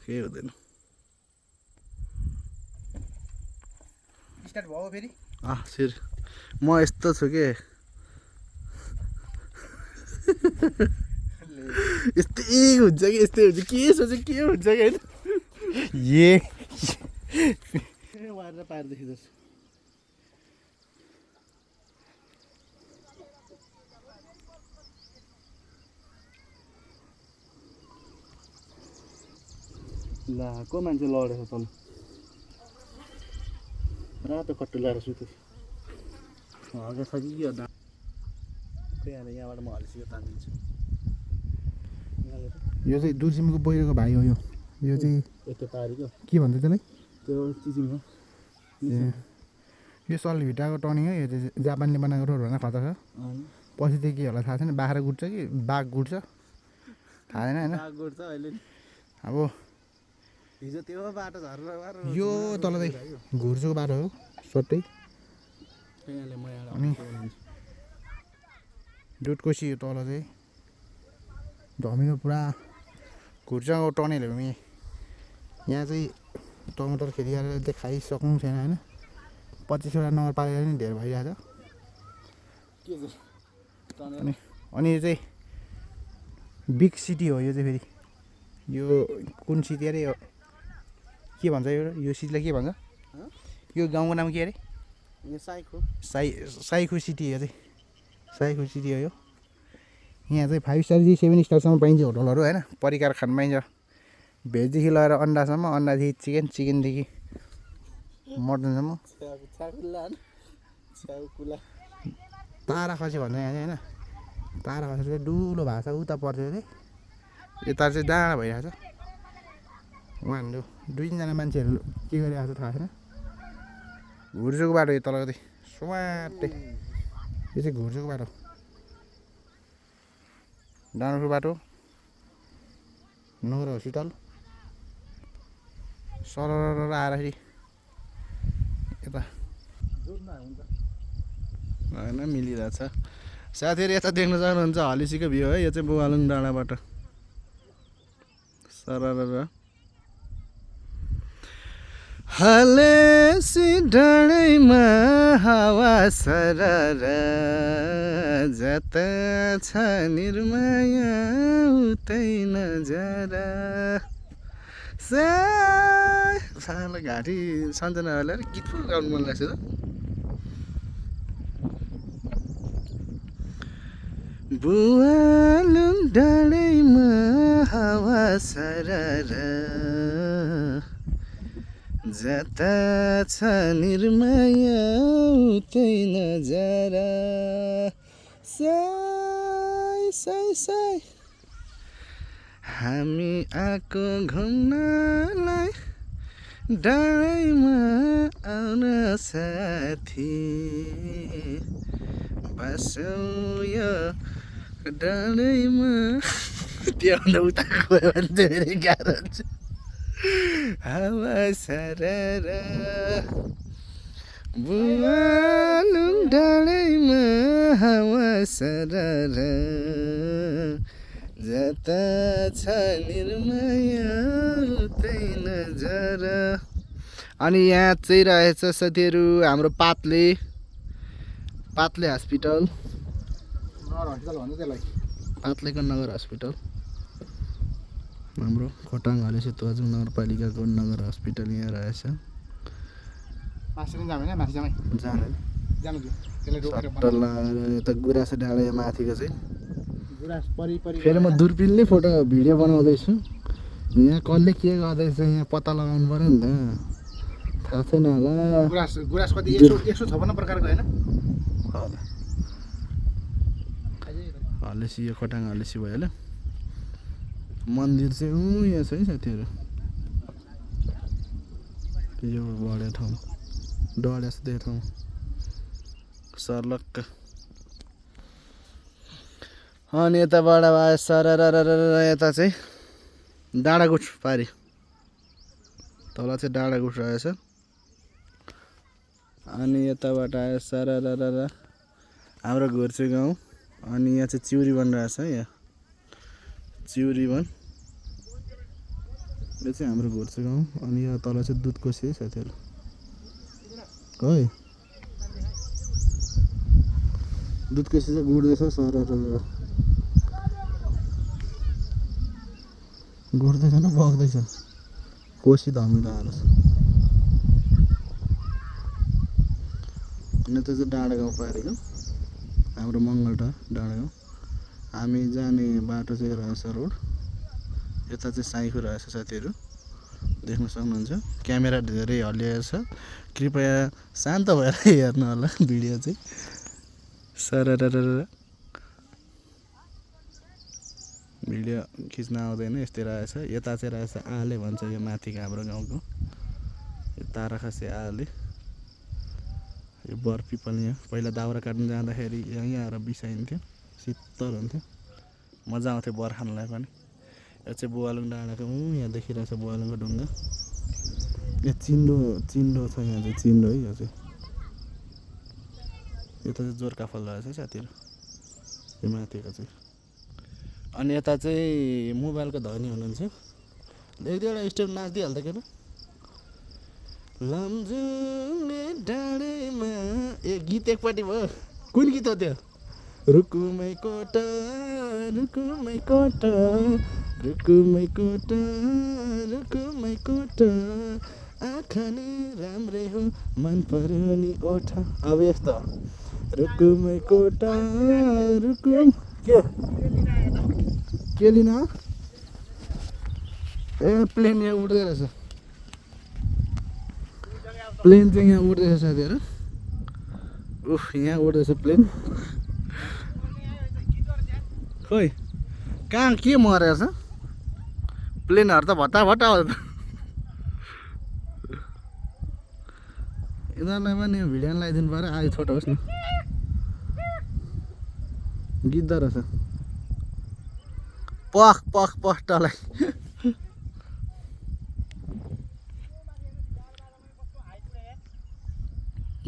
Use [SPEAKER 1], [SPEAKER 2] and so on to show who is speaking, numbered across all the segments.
[SPEAKER 1] केही हुँदैन
[SPEAKER 2] स्टार्ट भयो फेरि
[SPEAKER 1] सिर म यस्तो छु के यस्तै हुन्छ कि यस्तै हुन्छ के सोचे के हुन्छ कि होइन ए मारेर पारिदिएको जस्तो ला को मान्छे लडेछ तल रातो कट्टु लगाएर सुतेछ हल्का छ कि यो यहाँबाट म हल्सियो तानिदिन्छु
[SPEAKER 2] यो चाहिँ दुर्सिमको पहिरोको भाइ हो यो चाहिँ
[SPEAKER 1] यस्तो पारेको
[SPEAKER 2] के भन्छ त्यसलाई
[SPEAKER 1] त्यो चिचिङ हो
[SPEAKER 2] ए यो सल्भिटाको टर्निङ हो यो चाहिँ जापानले बनाएको रोड भनेर खतरा छ पछि चाहिँ के होला थाहा छैन बाख्रा गुड्छ कि बाघ गुड्छ थाहा छैन होइन
[SPEAKER 1] गुड्छ अहिले
[SPEAKER 2] अब
[SPEAKER 1] हिजो त्यो बाटो झरेर
[SPEAKER 2] यो तल चाहिँ घुर्चोको बाटो हो सट्टै अनि डुटकोसी यो तल चाहिँ धमिलो पुरा घुर्चाको टनेलहरूमा यहाँ चाहिँ टमाटर खेती गरेर चाहिँ खाइसक्नु छैन होइन 25वटा नगरपालिका पनि धेर भइरहेछ अनि यो चाहिँ बिग सिटी हो यो चाहिँ फेरि यो कुन सिटी अरे यो के भन्छ यो सिटीलाई के भन्छ यो गाउँको नाम के अरे
[SPEAKER 1] यो
[SPEAKER 2] साइखु सिटी हो चाहिँ साइखु सिटी हो यो यहाँ चाहिँ 5 स्टारदेखि 7 स्टारसम्म पाइन्छ होटलहरू होइन परिकार खान पाइन्छ भेजदेखि लगेर अन्डासम्म अन्डादेखि चिकन चिकनदेखि मटनसम्म तारा खसी भन्छ यहाँ चाहिँ होइन तारा खसी चाहिँ डुलो भएको छ उता पर्थ्यो अरे यता चाहिँ डाँडा भइरहेछ उहाँहरू 2-3जना मान्छेहरू के गरिरहेको छ थाहा छैन घुर्चोको बाटो यो तलको चाहिँ स्वाटै यो चाहिँ घुर्चोको बाटो डाँडाको बाटो नगर हस्पिटल सरर आएर फेरि यता होइन मिलिरहेछ साथीहरू यता देख्न सक्नुहुन्छ हलिसीको भ्यू है यो चाहिँ बुवालुङ डाँडाबाट सरर हलेसी डाँडैमा हावा सरर जता छ निर्माया उतै नजरा सानो घाँटी सन्जनाहरूलाई गीत फुल गाउनु मन लाग्छ त बुवालुङ डाँडैमा हावा सरर जता छ निर्माया उतै नजरा साई साई साई हामी आएको घुम्नलाई डाँडैमा आउन साथी बसौँ यो डाँडैमा त्योभन्दा उता गयो भने चाहिँ फेरि गाह्रो हुन्छ हावा सरर बुवालुङ डाँडैमा हावा सरर जता छ निर्माया उतै नजरा अनि यहाँ चाहिँ रहेछ साथीहरू हाम्रो पातले हस्पिटल नगर हस्पिटल भन्छ त्यसलाई पातलेको नगर हस्पिटल हाम्रो खोटाङ हलेसी तुवाजुङ नगरपालिकाको नगर हस्पिटल यहाँ रहेछ यता गुराँस डाँडा माथिको चाहिँ फेरि म दुर्पिनले फोटो भिडियो बनाउँदैछु यहाँ कसले के गर्दैछ यहाँ पत्ता लगाउनु पऱ्यो नि त थाहा छैन होला गुराँस कति 156 प्रकारको होइन हलेसी यो खोटाङ हलेसी भयो होला मन्दिर चाहिँ यहाँ छ है साथीहरू यो बढ्यो ठाउँ डढ्या जस्तो ठाउँ सर्लक्क अनि यताबाट आयो सरर यता चाहिँ डाँडागुठ पारी तल चाहिँ डाँडागुठ रहेछ अनि यताबाट आयो सरर हाम्रो घुर्चे गाउँ अनि यहाँ चाहिँ चिउरी बन रहेछ है यहाँ चिउरी बन यो चाहिँ हाम्रो घोर्चे गाउँ अनि यो तल चाहिँ दुधकोसी है साथीहरू है दुधकोसी चाहिँ गुड्दैछ सरर गुड्दैछ न बग्दैछ कोसी धमिलो आएर अनि त्यो चाहिँ डाँडा गाउँ पारेको हाम्रो मङ्गलटार डाँडा गाउँ हामी जाने बाटो चाहिँ रहेछ रोड यता चाहिँ साइखो रहेछ साथीहरू देख्न सक्नुहुन्छ क्यामेरा धेरै हल्लिएको छ कृपया शान्त भएर हेर्नु होला भिडियो चाहिँ सरर भिडियो खिच्न आउँदैन यस्तै रहेछ यता चाहिँ रहेछ आले भन्छ यो माथिको हाम्रो गाउँको यो ताराखासे आले यो बर पिपल यहाँ पहिला दाउरा काट्नु जाँदाखेरि यहीँ आएर बिसाइन्थ्यो शीतल हुन्थ्यो मजा आउँथ्यो बर खानलाई पनि यो चाहिँ बुवालुङ डाँडाको यहाँ देखिरहेछ बुवालुङको ढुङ्गा यहाँ चिन्डो छ यहाँ चाहिँ चिन्डो है यो चाहिँ यता चाहिँ जोरकाफल रहेछ साथीहरू यो माथिको चाहिँ अनि यता चाहिँ मोबाइलको धनी हुनुहुन्छ एक दुईवटा स्टेप नाचिदिइहाल्छ के लमजुङे डाँडेमा ए गीत एकपट्टि भयो कुन गीत हो त्यो रुकुमै कोटा रुकुमै कोटा रुकुमै कोटा रुकुमै कोटा आँखा नि राम्रै हो मन पर्यो नि ओठा अब यस्तो रुकुमै कोटा रुकुम के लिन ए प्लेन यहाँ उड्दै रहेछ प्लेन चाहिँ यहाँ उड्दैछ साथीहरू उफ यहाँ उड्दैछ प्लेन खोइ कहाँ के मरेछ प्लेनहरू त भट्टा हो त यिनीहरूलाई पनि भिडियो लगाइदिनु पऱ्यो आयो छोटो होस् न गिद्ध रहेछ पख टलाई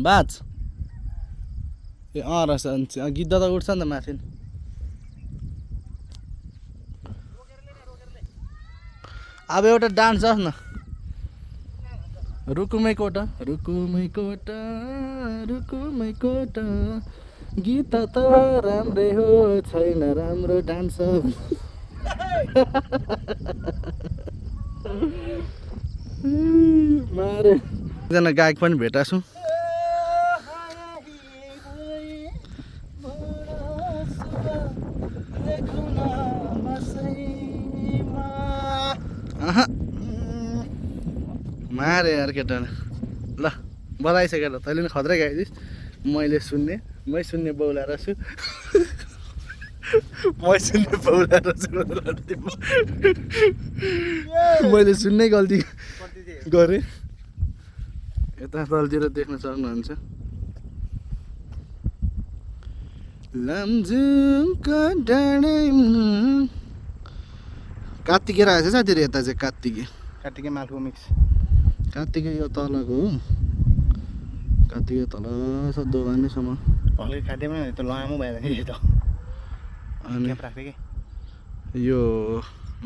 [SPEAKER 2] बाज ए रहेछ गिद्ध त उठ्छ नि त माथि अब एउटा डान्स होस् न रुकुमै कोटा रुकुमै कोटा रुकुमै कोटा गीत त राम्रै हो छैन राम्रो डान्स मारे एकजना गायक पनि भेटा छु मारे यार केटा ल बधाई छ केटा तैँले पनि खत्रै गाइदिस् मैले सुन्ने मै सुन्ने बौलाएर छु मैले सुन्नै गल्ती गरेँ यता तलतिर देख्न सक्नुहुन्छ लमजुङको डाँडामा कार्तिके रहेछ साथीहरू यता चाहिँ कार्तिके मालको मिक्स कार्तिके यो तलको हो कार्तिके तल छ दोभानेसम्म
[SPEAKER 1] हल्का खाँदैमा त लामो भयो नि त
[SPEAKER 2] अनि यो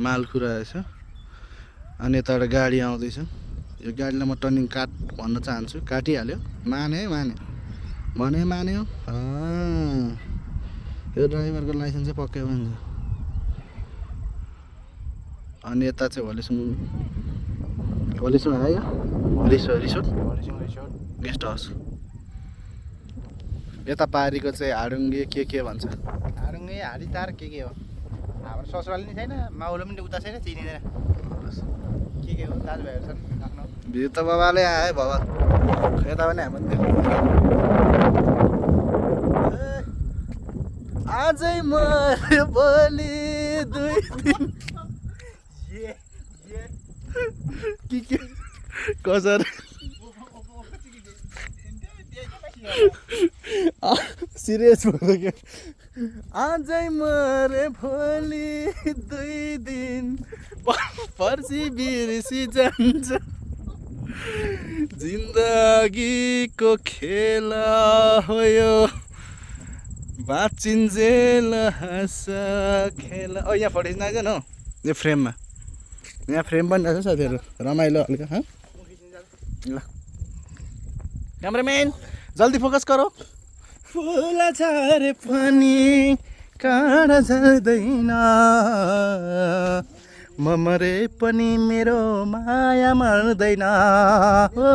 [SPEAKER 2] मालखु रहेछ अनि यताबाट गाडी आउँदैछ यो गाडीलाई म टर्निङ काट भन्न चाहन्छु काटिहाल्यो मान्यो यो ड्राइभरको लाइसेन्स चाहिँ पक्कै पनि छ अनि यता चाहिँ भोलिसम्म आयो रिसोर्ट गेस्ट हाउस यता पारीको चाहिँ हाडुङ्गे के भन्छ
[SPEAKER 1] हाडुङ्गे हाडीतार के हो हाम्रो ससुराली नि छैन माउलो पनि उता छैन चिनिँदैन के हो दाजुभाइहरू छन् आफ्नो
[SPEAKER 2] भित्र त बाबाले आयो बाबा यता पनि हामी आजै मर्यो भोलि 2 दिन के कसर सिरियस भयो क्या आजै मरे भोलि 2 दिन पर्सि बिर्सी जान्छ जिन्दगीको खेला हो यो बाँचिन्जेल हाँस खेला यहाँ फटिस नआइज न यो फ्रेममा यहाँ फ्रेम पनि रहेछ साथीहरू रमाइलो हल्का ल क्यामराम्यान जल्दी फोकस गरौ फुल झरे पनि काँडा झर्दैन म मरे पनि मेरो माया मर्दैन हो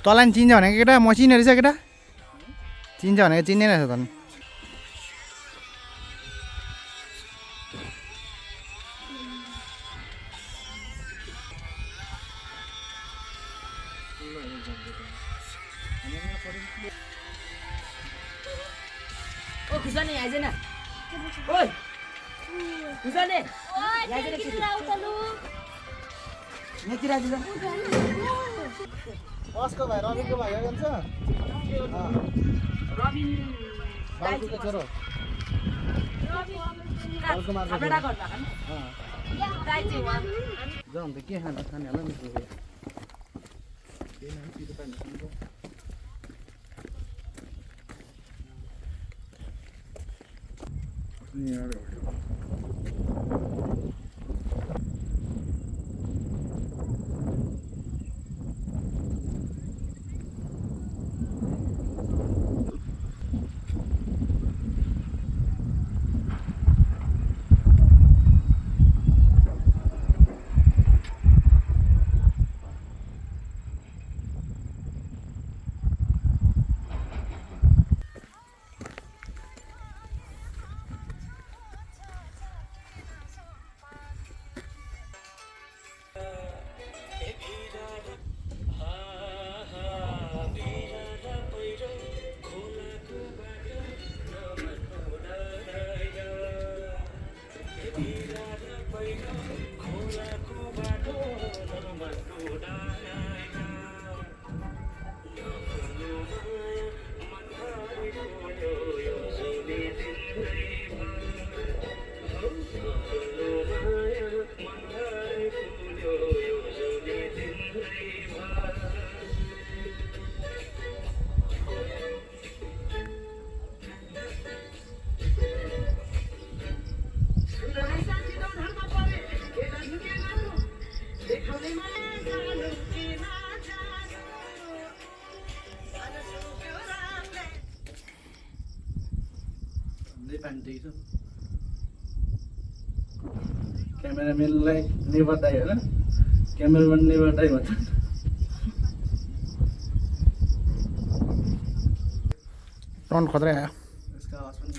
[SPEAKER 2] तँलाई चिन्छ भनेको केटा म चिने रहेछ केटा चिन्छ भनेको चिन्दैन रहेछ तँ
[SPEAKER 3] ओ खुसाने आइज न ओइ खुसाने याद रे किन राउतलु नेति राजु
[SPEAKER 2] कसको भाइ रविको भाइ हो भन्छ
[SPEAKER 3] रबिन
[SPEAKER 2] बाबुको छोरो
[SPEAKER 3] अपडेट गर्दा kan दाइ चाहिँ वा
[SPEAKER 2] जाउँ त के खाना खाने होला नि क्यामेराम्यानलाई नेभर डाई होइन क्यामेराम्यान नेभर डाई भन्छ टर्न खतरा आयो यसका आवाज पनि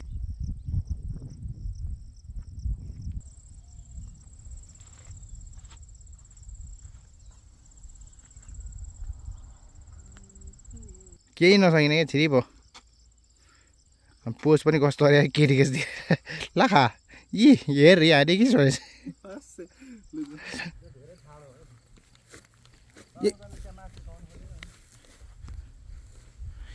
[SPEAKER 2] केही नसकिने क्या छिरी पो पोस्ट पनि कस्तो अरे केटी केस ल खा यी हेर यहाँ देखिस् भनेपछि